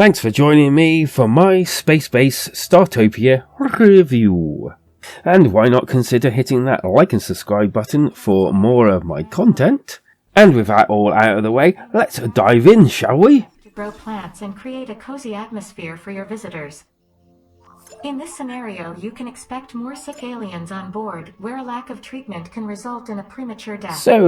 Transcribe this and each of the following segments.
Thanks for joining me for my Spacebase Startopia review. And why not consider hitting that like and subscribe button for more of my content? And with that all out of the way, let's dive in, shall we? To grow plants and create a cozy atmosphere for your visitors. In this scenario, you can expect more sick aliens on board, where a lack of treatment can result in a premature death. So,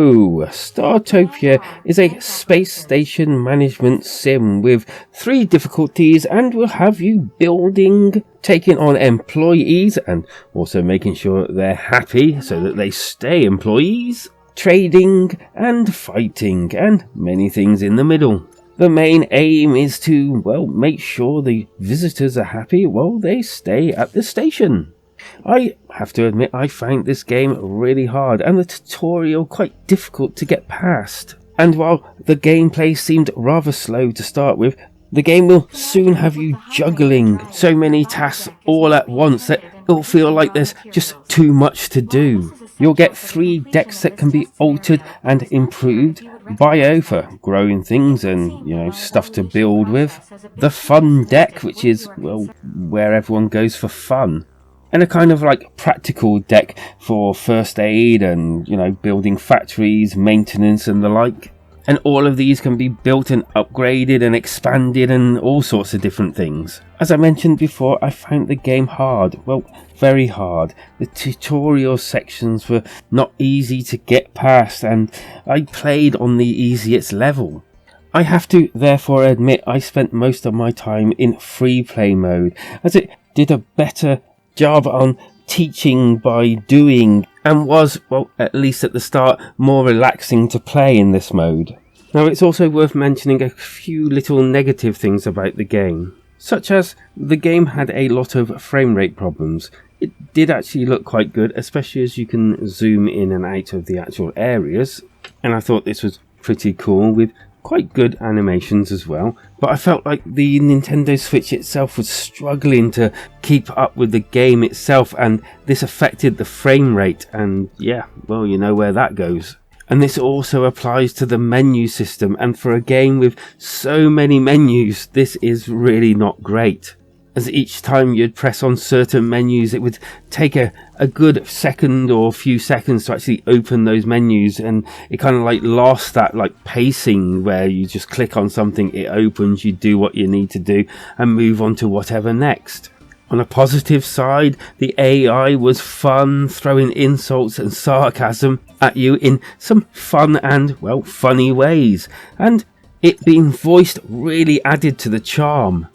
Startopia is a space station management sim with 3 difficulties, and will have you building, taking on employees, and also making sure they're happy so that they stay employees, trading, and fighting, and many things in the middle. The main aim is to, make sure the visitors are happy while they stay at the station. I have to admit I found this game really hard and the tutorial quite difficult to get past. And while the gameplay seemed rather slow to start with, the game will soon have you juggling so many tasks all at once that it'll feel like there's just too much to do. You'll get 3 decks that can be altered and improved, bio for growing things and, stuff to build with, the fun deck, which is, where everyone goes for fun, and a kind of practical deck for first aid and, building factories, maintenance and the like. And all of these can be built and upgraded and expanded and all sorts of different things. As I mentioned before, I found the game hard. Very hard. The tutorial sections were not easy to get past, and I played on the easiest level. I have to therefore admit I spent most of my time in free play mode, as it did a better job on teaching by doing, and was, at least at the start, more relaxing to play in this mode. Now, it's also worth mentioning a few little negative things about the game, such as the game had a lot of frame rate problems. It did actually look quite good, especially as you can zoom in and out of the actual areas, and I thought this was pretty cool with quite good animations as well, but I felt like the Nintendo Switch itself was struggling to keep up with the game itself, and this affected the frame rate, and you know where that goes. And this also applies to the menu system, and for a game with so many menus, this is really not great. As each time you'd press on certain menus, it would take a good second or few seconds to actually open those menus, and it kind of lost that pacing where you just click on something, it opens, you do what you need to do and move on to whatever next. On a positive side, the AI was fun, throwing insults and sarcasm at you in some fun and, funny ways, and it being voiced really added to the charm.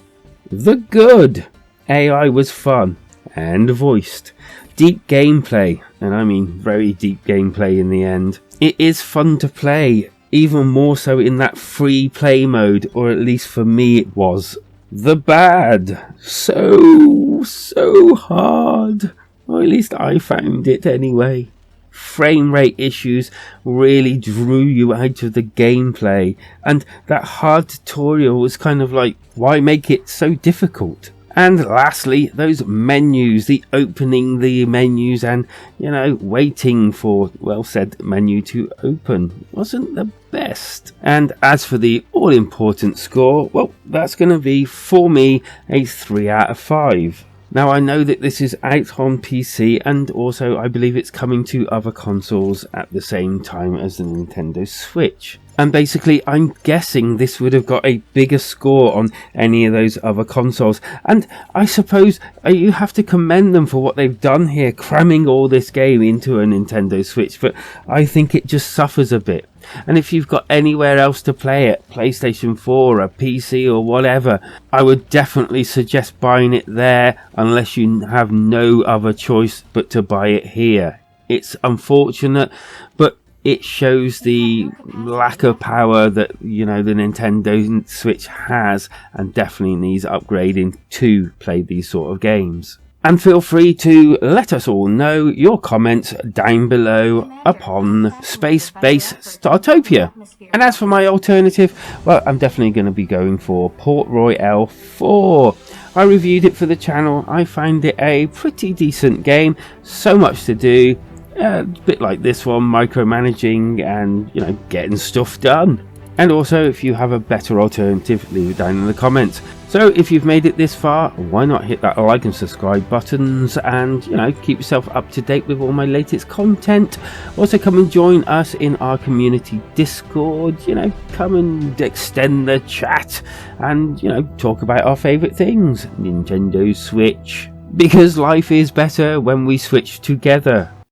The good AI was fun and voiced. Deep gameplay, and I mean very deep gameplay in the end. It is fun to play, even more so in that free play mode, or at least for me it was. The bad, so hard, or at least I found it anyway. Frame rate issues really drew you out of the gameplay, and that hard tutorial was kind of why make it so difficult? And lastly, those menus, the opening the menus and, waiting for, said menu to open wasn't the best. And as for the all-important score, that's going to be, for me, a 3 out of 5. Now, I know that this is out on PC, and also I believe it's coming to other consoles at the same time as the Nintendo Switch. And basically, I'm guessing this would have got a bigger score on any of those other consoles. And I suppose you have to commend them for what they've done here, cramming all this game into a Nintendo Switch. But I think it just suffers a bit. And if you've got anywhere else to play it, PlayStation 4, a PC or whatever, I would definitely suggest buying it there unless you have no other choice but to buy it here. It's unfortunate, but it shows the lack of power that, the Nintendo Switch has, and definitely needs upgrading to play these sort of games. And feel free to let us all know your comments down below upon Spacebase Startopia. And as for my alternative, I'm definitely going to be going for Port Royale 4. I reviewed it for the channel. I found it a pretty decent game, so much to do. A bit like this one, micromanaging and, getting stuff done. And also, if you have a better alternative, leave it down in the comments. So if you've made it this far, why not hit that like and subscribe buttons, and keep yourself up to date with all my latest content. Also, come and join us in our community Discord. Come and extend the chat, and talk about our favourite things, Nintendo Switch, because life is better when we switch together.